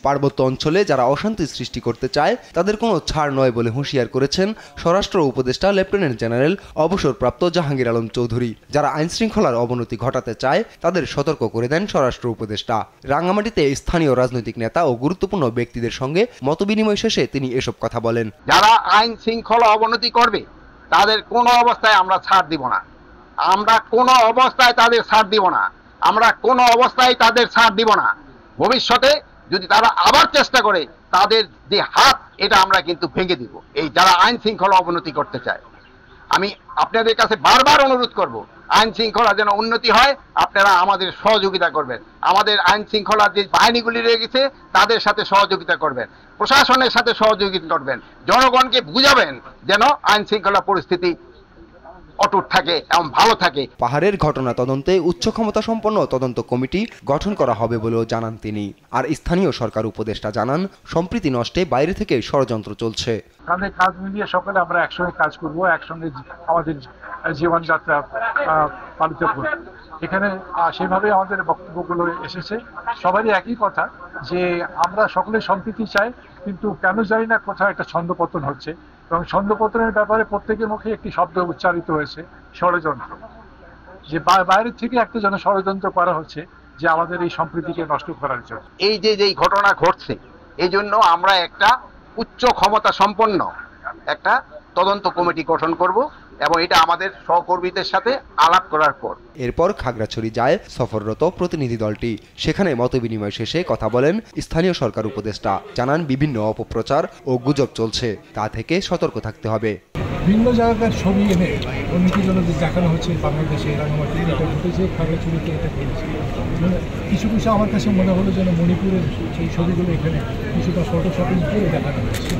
পার্বত্য অঞ্চলে যারা অশান্তি সৃষ্টি করতে চায় তাদের কোনো ছাড় নয় বলে হুঁশিয়ার করেছেন স্বরাষ্ট্র উপদেষ্টা লেফটেন্যান্ট জেনারেল অবসরপ্রাপ্ত জাহাঙ্গীর আলম চৌধুরী। যারা আইনশৃঙ্খলার অবনতি ঘটাতে চায় তাদের সতর্ক করে দেন স্বরাষ্ট্র উপদেষ্টা। রাঙ্গামাটিতে স্থানীয় রাজনৈতিক নেতা ও গুরুত্বপূর্ণ ব্যক্তিদের সঙ্গে মতবিনিময় শেষে তিনি এসব কথা বলেন। যারা আইন শৃঙ্খলা অবনতি করবে তাদের কোনো অবস্থায় আমরা ছাড় দিব না, আমরা কোনো অবস্থায় তাদের ছাড় দিব না, আমরা কোনো অবস্থায় তাদের ছাড় দিব না। ভবিষ্যতে যদি তারা আবার চেষ্টা করে তাদের যে হাত এটা আমরা কিন্তু ভেঙে দিব। এই যারা আইন শৃঙ্খলা অবনতি করতে চায়, আমি আপনাদের কাছে বারবার অনুরোধ করব, আইন শৃঙ্খলা যেন উন্নতি হয়, আপনারা আমাদের সহযোগিতা করবেন। আমাদের আইন শৃঙ্খলার যে বাহিনীগুলি রয়ে গেছে তাদের সাথে সহযোগিতা করবেন, প্রশাসনের সাথে সহযোগিতা করবেন, জনগণকে বুঝাবেন যেন আইন শৃঙ্খলা পরিস্থিতি অটুট থাকে এবং ভালো থাকে। পাহাড়ের ঘটনা তদন্তে উচ্চ ক্ষমতা সম্পন্ন তদন্ত কমিটি গঠন করা হবে বলেও জানান তিনি। আর স্থানীয় সরকার উপদেষ্টা জানান, সম্প্রীতি নষ্টে বাইরে থেকে ষড়যন্ত্র চলছে। তাদের কাজ মিলিয়ে সকলে আমরা একসঙ্গে কাজ করব, একসঙ্গে আমাদের জীবনযাত্রা পালিত করব। এখানে সেভাবে আমাদের বক্তব্যগুলো এসেছে। সবারই একই কথা যে আমরা সকলে সম্প্রীতি চাই, কিন্তু কেন জানি না কোথাও একটা ছন্দপতন হচ্ছে, এবং ছন্দপতনের ব্যাপারে প্রত্যেকের মুখে একটি শব্দ উচ্চারিত হয়েছে, ষড়যন্ত্র। যে বাইরের থেকে একটা যেন ষড়যন্ত্র করা হচ্ছে যে আমাদের এই সম্প্রীতিকে নষ্ট করার জন্য। এই যে যেই ঘটনা ঘটছে, এই জন্য আমরা একটা উচ্চ ক্ষমতা সম্পন্ন একটা তদন্ত কমিটি গঠন করব, এবং এটা আমাদের সহকর্মীদের সাথে আলাপ করার পর। এরপর খাগড়াছড়ি যায় সফররত প্রতিনিধি দলটি। সেখানে মতবিনিময় শেষে কথা বলেন স্থানীয় সরকার উপদেষ্টা। জানান, বিভিন্ন অপপ্রচার ও গুজব চলছে, তা থেকে সতর্ক থাকতে হবে। ভিন্ন জায়গার ছবি এনে অন্যজনকে যে দেখানো হচ্ছে বাংলাদেশে রাঙামাটি এটা ঘটেছে, খাগড়াছড়িতে এটা ঘটেছে। কিছু কিছু আমার কাছে মনে হলো যেন মণিপুরের সেই ছবিগুলো এখানে কিছুটা ফটোশপিং করে দেখানো হয়েছে,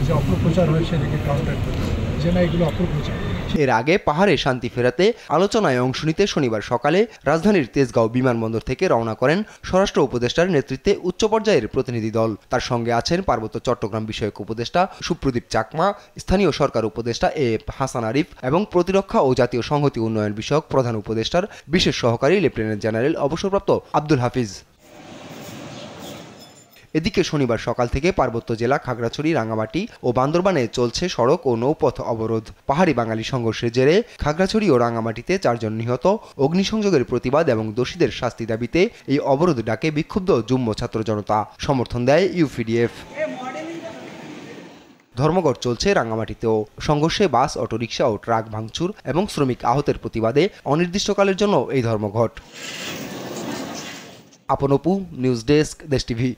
যে অপপ্রচার হয়েছে এটাকে কাউন্টার করে, যে না এগুলো অপপ্রচার। এর আগে পাহাড়ে শান্তি ফেরাতে আলোচনায় অংশ নিতে শনিবার সকালে রাজধানীর তেজগাঁও বিমানবন্দর থেকে রওনা করেন স্বরাষ্ট্র উপদেষ্টার নেতৃত্বে উচ্চ পর্যায়ের প্রতিনিধি দল। তার সঙ্গে আছেন পার্বত্য চট্টগ্রাম বিষয়ক উপদেষ্টা সুপ্রদীপ চাকমা, স্থানীয় সরকার উপদেষ্টা এএফ হাসান আরিফ এবং প্রতিরক্ষা ও জাতীয় সংহতি উন্নয়ন বিষয়ক প্রধান উপদেষ্টার বিশেষ সহকারী লেফটেন্যান্ট জেনারেল অবসরপ্রাপ্ত আব্দুল হাফিজ। এদিকে শনিবার সকাল থেকে পার্বত্য জেলা খাগড়াছড়ি, রাঙ্গামাটি ও বান্দরবানে চলছে সড়ক ও নৌপথ অবরোধ। পাহাড়ি বাঙালি সংঘর্ষের জেরে খাগড়াছড়ি ও রাঙ্গামাটিতে 4 জন নিহত। অগ্নিসংযোগের প্রতিবাদ এবং দোষীদের শাস্তি দাবিতে এই অবরোধ ডাকে বিক্ষুব্ধ যুগ্ম ছাত্র জনতা। সমর্থন দেয় ইউপিডিএফ। ধর্মঘট চলছে রাঙ্গামাটিতেও। সংঘর্ষে বাস, অটোরিকশা ও ট্রাক ভাঙচুর এবং শ্রমিক আহতের প্রতিবাদে অনির্দিষ্টকালের জন্য এই ধর্মঘট। আপন অপু, নিউজ ডেস্ক, দেশ টিভি।